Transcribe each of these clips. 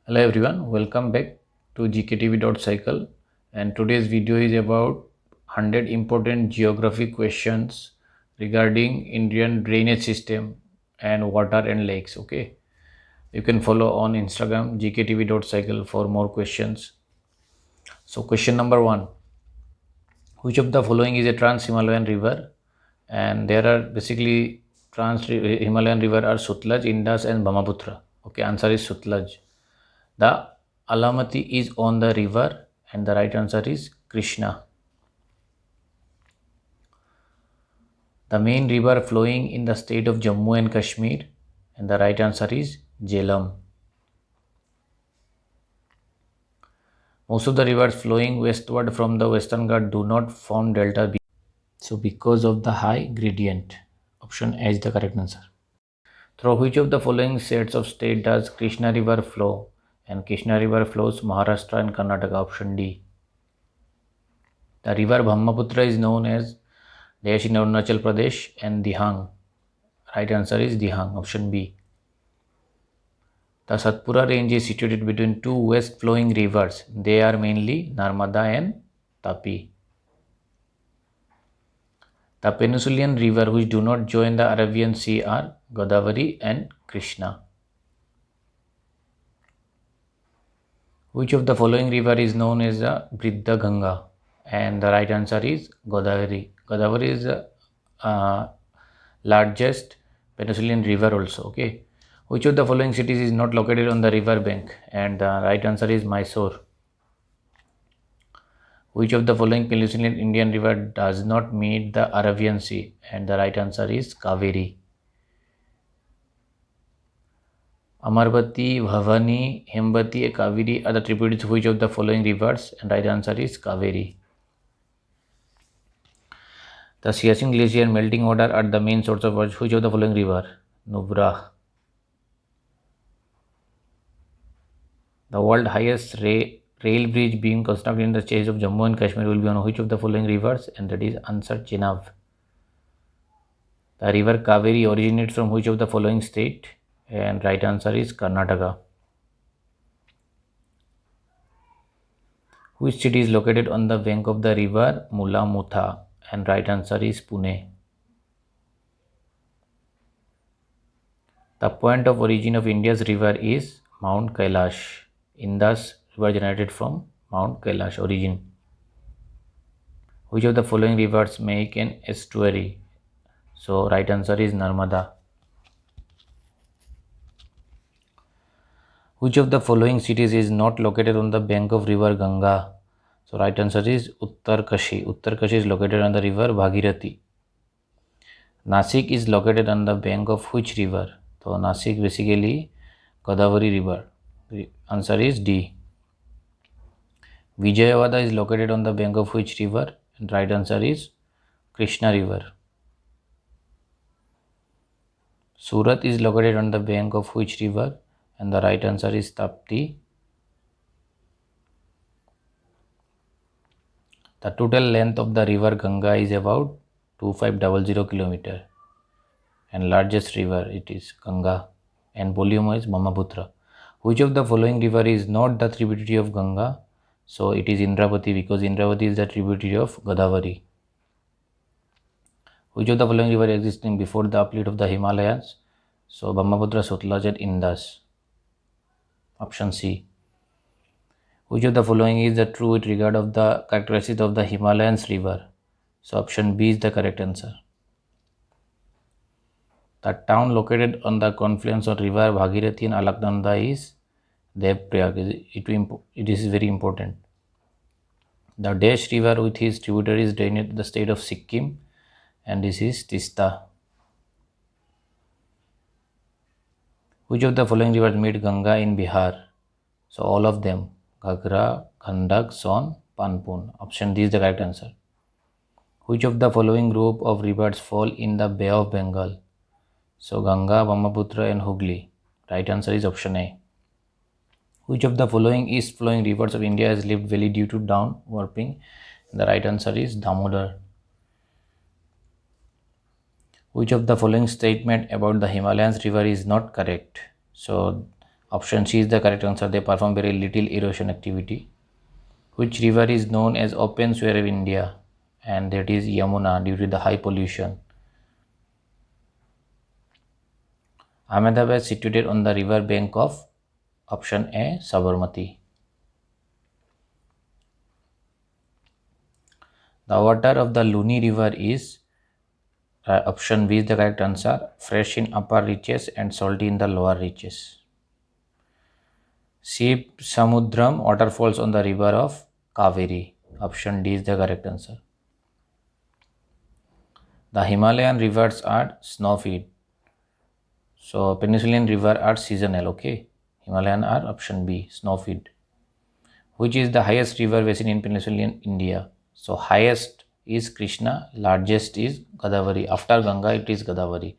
Hello everyone, welcome back to gktv.cycle, and today's video is about 100 important geography questions regarding Indian drainage system and water and lakes. Okay, you can follow on Instagram gktv.cycle for more questions. So question number 1, which of the following is a trans-Himalayan river? And there are basically trans-Himalayan river are Sutlej, Indus and Brahmaputra. Okay, answer is Sutlej. The Alamati is on the river and the right answer is Krishna. The main river flowing in the state of Jammu and Kashmir and the right answer is Jhelum. Most of the rivers flowing westward from the Western Ghat do not form delta B. So because of the high gradient. Option A is the correct answer. Through which of the following sets of state does Krishna river flow? And Krishna river flows Maharashtra and Karnataka. Option D. The river Brahmaputra is known as Dash in Arunachal Pradesh and Dihang. Right answer is Dihang. Option B. The Satpura range is situated between two west flowing rivers. They are mainly Narmada and Tapi. The Peninsulan river which do not join the Arabian Sea are Godavari and Krishna. Which of the following river is known as the Vriddha Ganga? And the right answer is Godavari. Godavari is the largest Peninsulan river also. Okay. Which of the following cities is not located on the river bank? And the right answer is Mysore. Which of the following Peninsulan Indian river does not meet the Arabian Sea? And the right answer is Kaveri. Amarbati, Bhavani, Hembati, and Kaveri are the tributaries of which of the following rivers? And right answer is Kaveri. The Siachen Glacier melting water are the main source of which of the following river? Nubra. The world highest rail bridge being constructed in the state of Jammu and Kashmir will be on which of the following rivers? And that is answer Chenab. The river Kaveri originates from which of the following state? And right answer is Karnataka. Which city is located on the bank of the river Mula Mutha? And right answer is Pune. The point of origin of India's river is Mount Kailash. Indus river generated from Mount Kailash origin. Which of the following rivers make an estuary? So right answer is Narmada. Which of the following cities is not located on the bank of river Ganga? So right answer is Uttarkashi. Uttarkashi is located on the river Bhagirathi. Nasik is located on the bank of which river? So Nasik basically Godavari river. The answer is D. Vijayawada is located on the bank of which river? And right answer is Krishna river. Surat is located on the bank of which river? And the right answer is Tapti. The total length of the river Ganga is about 2500 km, and largest river it is Ganga, and volume is Brahmaputra. Which of the following river is not the tributary of Ganga? So it is Indravati, because Indravati is the tributary of Godavari. Which of the following river existing before the uplift of the Himalayas? So Brahmaputra, Sutlej and Indus. Option C. Which of the following is the true with regard of the characteristics of the Himalayan river? So option B is the correct answer. The town located on the confluence of river Bhagirathi and Alaknanda is Devprayag. It is very important. The Desh river with his tributaries drain the state of Sikkim, and this is Tista. Which of the following rivers meet Ganga in Bihar? So all of them. Ghagra, Gandak, Son, Panpun. Option D is the correct answer. Which of the following group of rivers fall in the Bay of Bengal? So Ganga, Brahmaputra and Hooghly. Right answer is option A. Which of the following east flowing rivers of India has lived valley due to down warping? The right answer is Damodar. Which of the following statement about the Himalayas river is not correct? So Option C is the correct answer. They perform very little erosion activity. Which river is known as open sewer of India? And that is Yamuna due to the high pollution. Ahmedabad is situated on the river bank of option A Sabarmati. The water of the Luni river is option B is the correct answer. Fresh in upper reaches and salty in the lower reaches. Sheep Samudram waterfalls on the river of Kaveri. Option D is the correct answer. The Himalayan rivers are snow-fed. So Peninsulan river are seasonal. Okay. Himalayan are option B, snow-fed. Which is the highest river basin in Peninsulan India? So highest is Krishna, largest is Godavari. After Ganga, it is Godavari.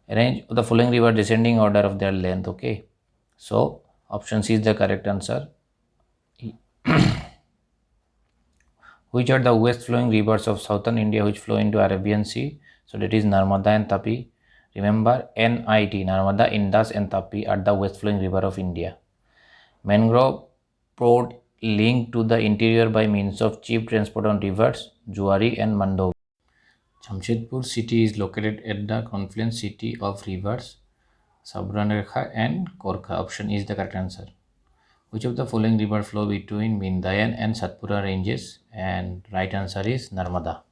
Arrange the following river descending order of their length. Okay. So option C is the correct answer. Which are the west flowing rivers of southern India which flow into Arabian Sea? So that is Narmada and Tapi. Remember NIT, Narmada, Indus and Tapi are the west flowing river of India. Mangrove port linked to the interior by means of cheap transport on rivers, Juari and Mandovi. Jamshedpur city is located at the confluence city of rivers, Sabranerkha and Korka. Option is the correct answer. Which of the following river flow between Bindayan and Satpura ranges? And right answer is Narmada.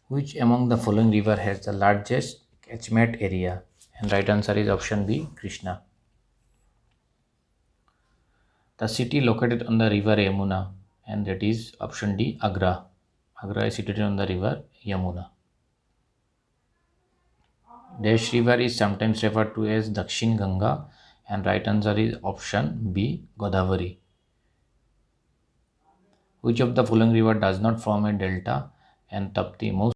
Which among the following river has the largest catchment area? And right answer is option B, Krishna. The city located on the river Yamuna, and that is option D, Agra. Agra is situated on the river Yamuna. Dash river is sometimes referred to as Dakshin Ganga, and right answer is option B, Godavari. Which of the following river does not form a delta? And Tapti. Most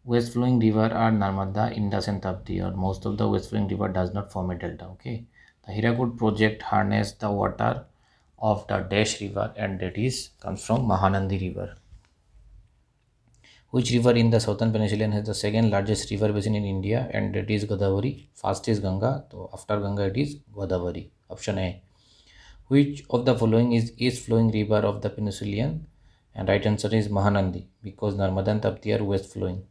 west flowing river are Narmada, Indus and Tapti, or most of the west flowing river does not form a delta. Okay. The Hirakud project harness the water of the Dash river, and that is comes from Mahanandi river. Which river in the southern peninsula has the second largest river basin in India, and that is Godavari. First is Ganga, so after Ganga it is Godavari. Option A. Which of the following is east flowing river of the Peninsulan? And right answer is Mahanandi, because Narmada and Tapti are west flowing.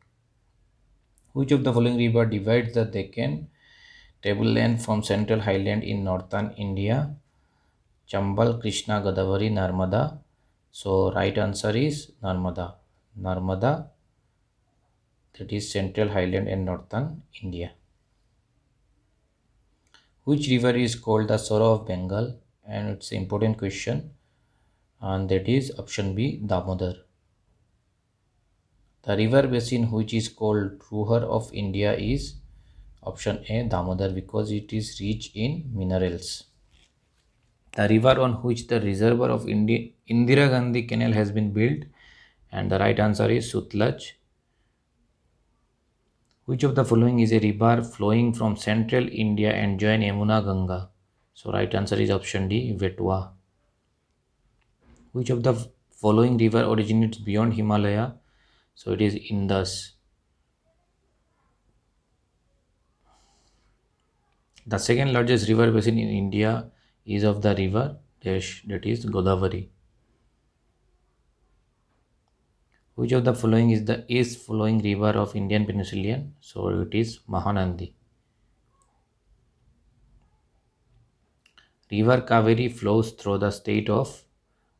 Which of the following river divides the Deccan tableland from central highland in northern India? Chambal, Krishna, Godavari, Narmada. So right answer is Narmada. Narmada, that is central highland and northern India. Which river is called the sorrow of Bengal? And it's an important question, and that is option B, Damodar. The river basin which is called Ruhr of India is option A, Damodar, because it is rich in minerals. The river on which the reservoir of Indira Gandhi Canal has been built, and the right answer is Sutlej. Which of the following is a river flowing from central India and join Yamuna Ganga? So right answer is option D, Betwa. Which of the following river originates beyond Himalaya? So it is Indus. The second largest river basin in India is of the river Desh, that is Godavari. Which of the following is the east flowing river of Indian Peninsula? So it is Mahanandi. River Kaveri flows through the state of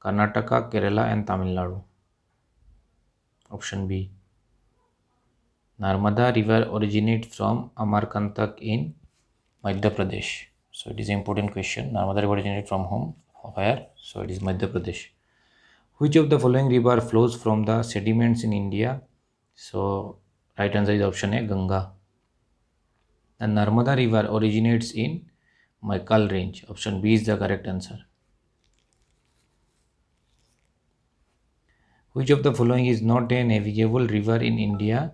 Karnataka, Kerala and Tamil Nadu. Option B. Narmada river originates from Amarkantak in Madhya Pradesh. So it is an important question. Narmada river originates from whom? Where? So it is Madhya Pradesh. Which of the following river flows from the sediments in India? So right answer is option A, Ganga. The Narmada river originates in Maikal range. Option B is the correct answer. Which of the following is not a navigable river in India?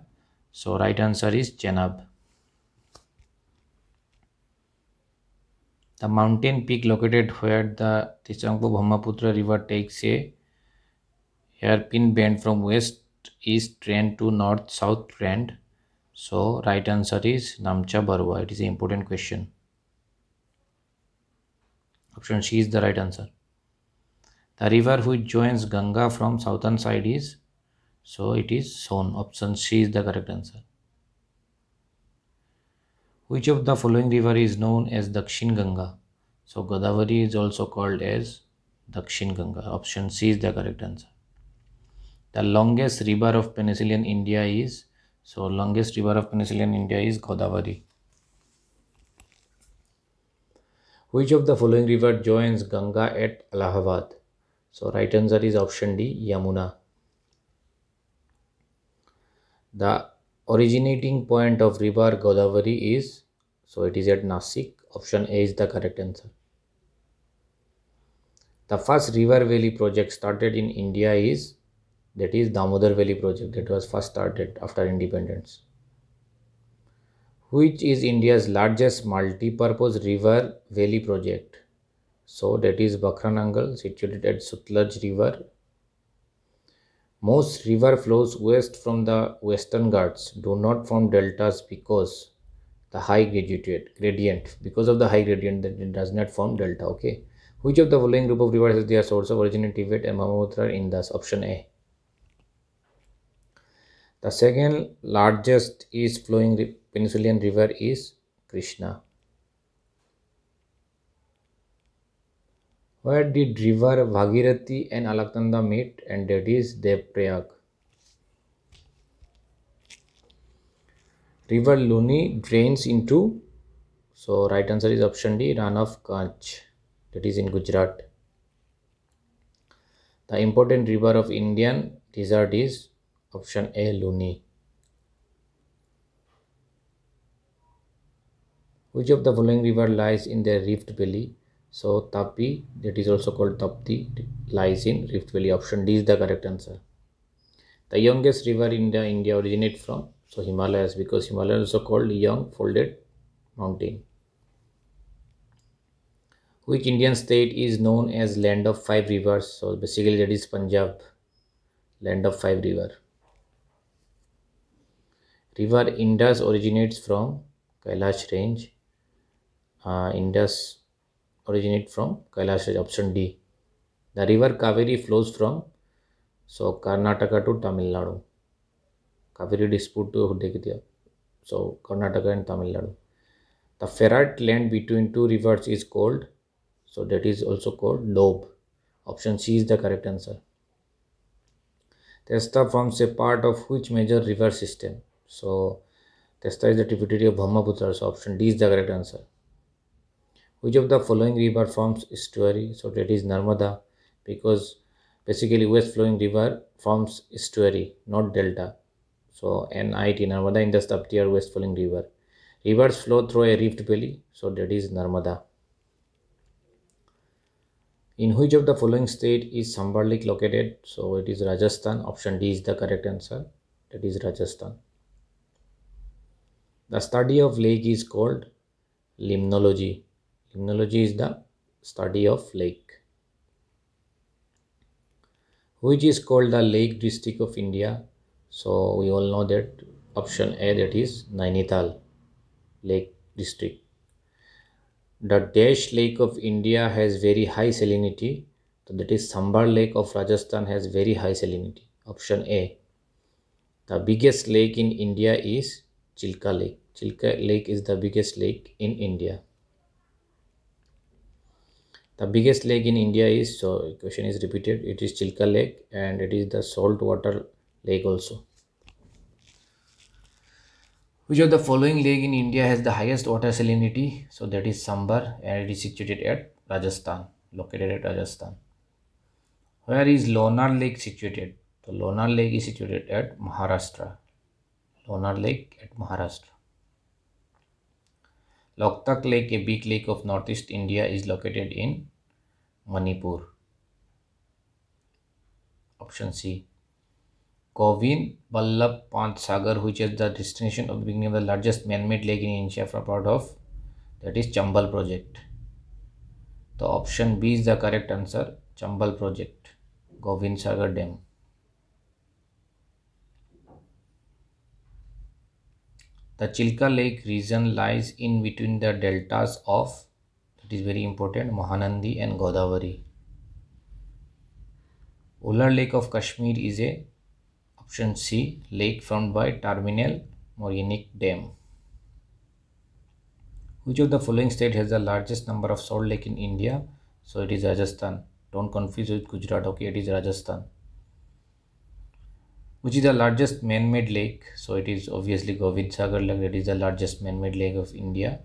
So right answer is Chenab. The mountain peak located where the Tisangpu Brahmaputra river takes a hairpin bend from west east trend to north south trend. So right answer is Namcha Barwa. It is an important question. Option C is the right answer. The river which joins Ganga from southern side is, so it is Son. Option C is the correct answer. Which of the following river is known as Dakshin Ganga? So Godavari is also called as Dakshin Ganga. Option C is the correct answer. The longest river of Peninsular India is, so longest river of Peninsular India is Godavari. Which of the following river joins Ganga at Allahabad? So right answer is option D, Yamuna. The originating point of river Godavari is, so it is at Nasik. Option A is the correct answer. The first river valley project started in India is, that is Damodar Valley project, that was first started after independence. Which is India's largest multi-purpose river valley project? So that is Bakranangal, situated at Sutlej River. Most river flows west from the Western Ghats do not form deltas because the high gradient. Because of the high gradient, that it does not form delta. Okay. Which of the following group of rivers has their source of origin in Tibet and Brahmaputra in Indus? Option A. The second largest east flowing peninsular river is Krishna. Where did river Bhagirathi and Alaknanda meet? And that is Devprayag. River Luni drains into, so right answer is option D, Rann of Kutch, that is in Gujarat. The important river of Indian desert is option A, Luni. Which of the following river lies in the Rift Valley? So Tapi, that is also called Tapti, lies in Rift Valley. Option D is the correct answer. The youngest river in India originates from, so Himalayas, because Himalayas is also called young folded mountain. Which Indian state is known as land of five rivers? So basically that is Punjab, land of five river. River Indus originates from Kailash range. Indus originates from Kailash range. Option D. The river Kaveri flows from, so Karnataka to Tamil Nadu. Kaveri dispute to Hudegidya. So Karnataka and Tamil Nadu. The ferrite land between two rivers is called, so that is also called lobe. Option C is the correct answer. Testa forms a part of which major river system? So Testa is the tributary of Brahmaputra. So option D is the correct answer. Which of the following river forms estuary? So that is Narmada, because basically west flowing river forms estuary, not delta. So NIT, Narmada, Indus, Tapti are west flowing river. Rivers flow through a rift valley, so that is Narmada. In which of the following state is Sambar Lake located? So it is Rajasthan. Option D is the correct answer. That is Rajasthan. The study of lake is called limnology. Limnology is the study of lake. Which is called the Lake District of India? So we all know that option A, that is Nainital Lake District. The Dash Lake of India has very high salinity. So that is Sambar Lake of Rajasthan has very high salinity. Option A. The biggest lake in India is Chilka Lake. Chilka Lake is the biggest lake in India. The biggest lake in India is, so question is repeated, it is Chilka Lake, and it is the saltwater lake also. Which of the following lake in India has the highest water salinity? So that is Sambar, and it is situated at Rajasthan, located at Rajasthan. Where is Lonar Lake situated? So Lonar Lake is situated at Maharashtra. Lonar Lake at Maharashtra. Loktak Lake, a big lake of northeast India, is located in Manipur. Option C. Govind Ballabh Pant Sagar, which is the destination of the beginning of the largest man-made lake in India, from part of, that is Chambal project. The option B is the correct answer. Chambal project, Govind Sagar Dam. The Chilka Lake region lies in between the deltas of, that is very important, Mahanandi and Godavari. Ular Lake of Kashmir is a, option C, lake formed by Terminal Moyanic Dam. Which of the following state has the largest number of salt lake in India? So it is Rajasthan. Don't confuse with Gujarat. Okay, it is Rajasthan. Which is the largest man-made lake? So it is obviously Govind Sagar Lake. That is the largest man-made lake of India.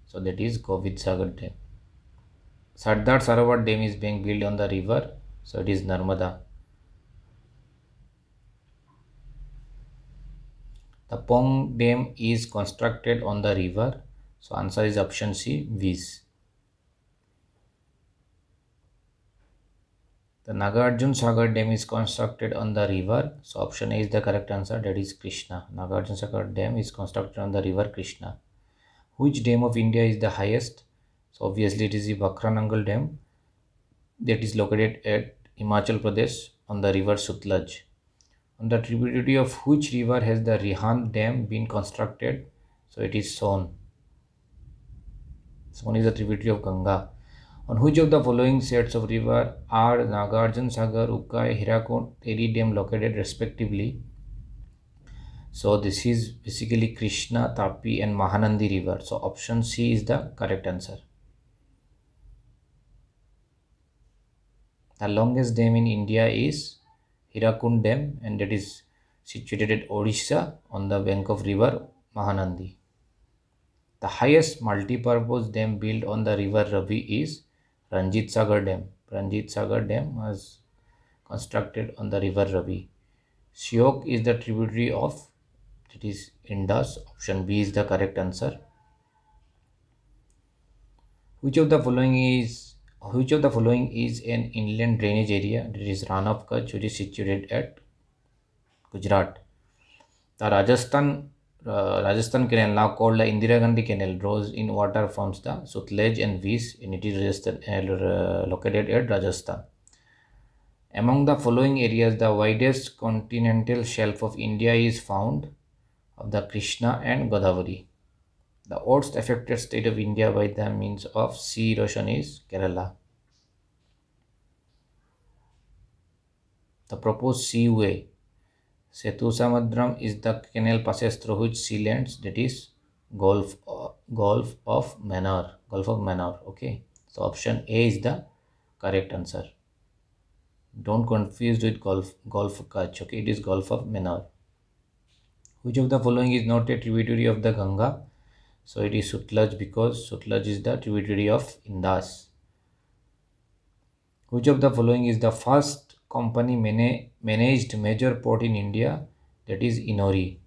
So that is Govind Sagar Dam. Sardar Sarovar Dam is being built on the river. So it is Narmada. The Pong Dam is constructed on the river. So answer is option C, Viz. The Nagarjun Sagar Dam is constructed on the river. So option A is the correct answer. That is Krishna. Nagarjun Sagar Dam is constructed on the river Krishna. Which dam of India is the highest? So obviously it is the Bhakranangal Dam that is located at Himachal Pradesh on the river Sutlej. On the tributary of which river has the Rihand Dam been constructed? So it is Son. Son is a tributary of Ganga. On which of the following sets of river are Nagarjun Sagar, Ukai, Hirakund, Teri Dam located respectively? So this is basically Krishna, Tapi and Mahanandi river. So option C is the correct answer. The longest dam in India is Hirakund Dam, and that is situated at Odisha on the bank of river Mahanandi. The highest multi-purpose dam built on the river Ravi is Ranjit Sagar Dam. Ranjit Sagar Dam was constructed on the river Ravi. Shyok is the tributary of, that is Indus. Option B is the correct answer. Which of the following is an inland drainage area? That is Rann of Kutch, which is situated at Gujarat. The Rajasthan Canal, now called the Indira Gandhi Canal, draws in water from the Sutlej and Vees, and it is located at Rajasthan. Among the following areas, the widest continental shelf of India is found of the Krishna and Godavari. The worst affected state of India by the means of sea erosion is Kerala. The proposed seaway Setusamudram is the canal passes through which sea lands, that is Gulf of Mannar. Okay, so option A is the correct answer. Don't confuse with Gulf of Kutch. Okay, it is Gulf of Mannar. Which of the following is not a tributary of the Ganga? So it is Sutlej, because Sutlej is the tributary of Indus. Which of the following is the first company managed major port in India? That is Inori.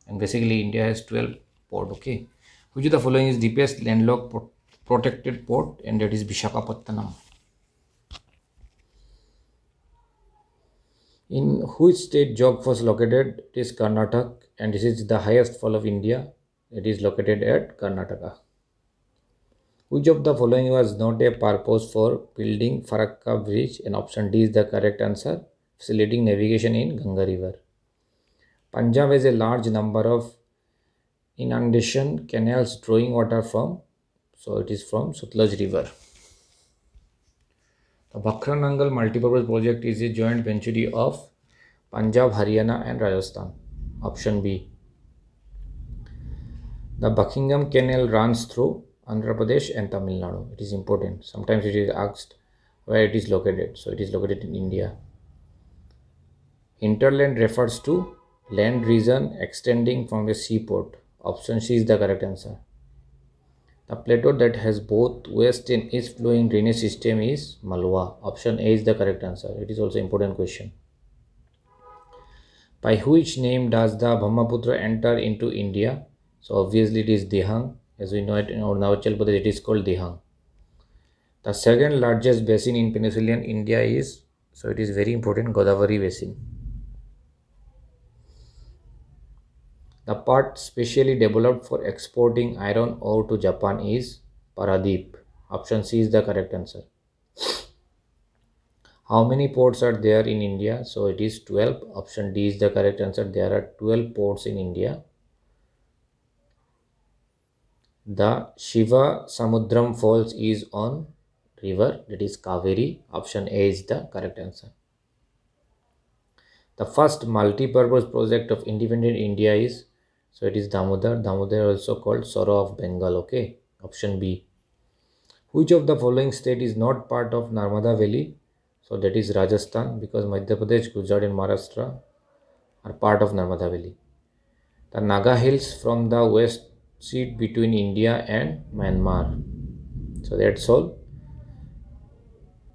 And basically India has 12 port. Okay. Which of the following is deepest landlocked protected port? And that is Visakhapatnam. In which state Jog was located? It is Karnataka, and this is the highest fall of India. It is located at Karnataka. Which of the following was not a purpose for building Farakka Bridge? And option D is the correct answer. Facilitating navigation in Ganga River. Punjab has a large number of inundation canals drawing water from, so it is from Sutlej River. The Bhakranangal multipurpose project is a joint venture of Punjab, Haryana and Rajasthan. Option B. The Buckingham Canal runs through Andhra Pradesh and Tamil Nadu. It is important. Sometimes it is asked where it is located. So it is located in India. Hinterland refers to land region extending from a seaport. Option C is the correct answer. The plateau that has both west and east flowing drainage system is Malwa. Option A is the correct answer. It is also important question. By which name does the Brahmaputra enter into India? So obviously it is Dihang. As we know it in Arunachal Pradesh, it is called Dihang. The second largest basin in peninsular India is, so it is very important, Godavari Basin. The part specially developed for exporting iron ore to Japan is Paradeep. Option C is the correct answer. How many ports are there in India? So it is 12. Option D is the correct answer. There are 12 ports in India. The Shiva Samudram Falls is on river, that is Kaveri. Option A is the correct answer. The first multi-purpose project of independent India is, so it is Damodar. Damodar also called Sorrow of Bengal. Okay. Option B. Which of the following state is not part of Narmada Valley? So that is Rajasthan, because Madhya Pradesh, Gujarat and Maharashtra are part of Narmada Valley. The Naga Hills from the west sit between India and Myanmar. So that's all.